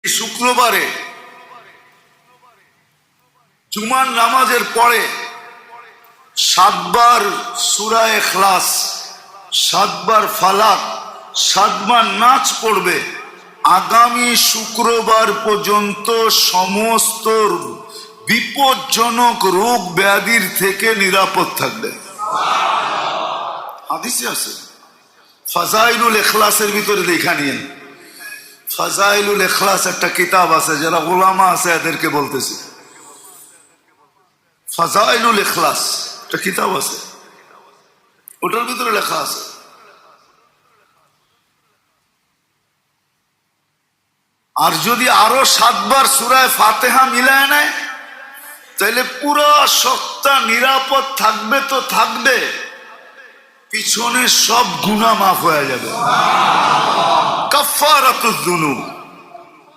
শুক্রবারে জুমার নামাজের পরে 7 বার সূরা ইখলাস, 7 বার ফালাক, 7 বার নাচ পড়বে। আগামী শুক্রবার পর্যন্ত সমস্ত বিপজ্জনক রোগ ব্যাধির থেকে নিরাপদ থাকবে। হাদিসে আছে, ফাজাইলুল ইখলাসের ভিতরে লেখা নিয়েন। ফাজাইলুল ইখলাস একটা কিতাব আছে, যারা উলামা আছে এদেরকে বলতেছি। ফাজাইলুল ইখলাস একটা কিতাব আছে, ওটার ভিতরে লেখা আছে আর যদি আরো 7 বার সূরা ফাতিহা মিলায় নেয় তাহলে পুরো সপ্তাহ নিরাপদ থাকবে। তো থাকবে, পিছনে সব গুনাহ মাফ হয়ে যাবে। কাফারাতুয যুনুব।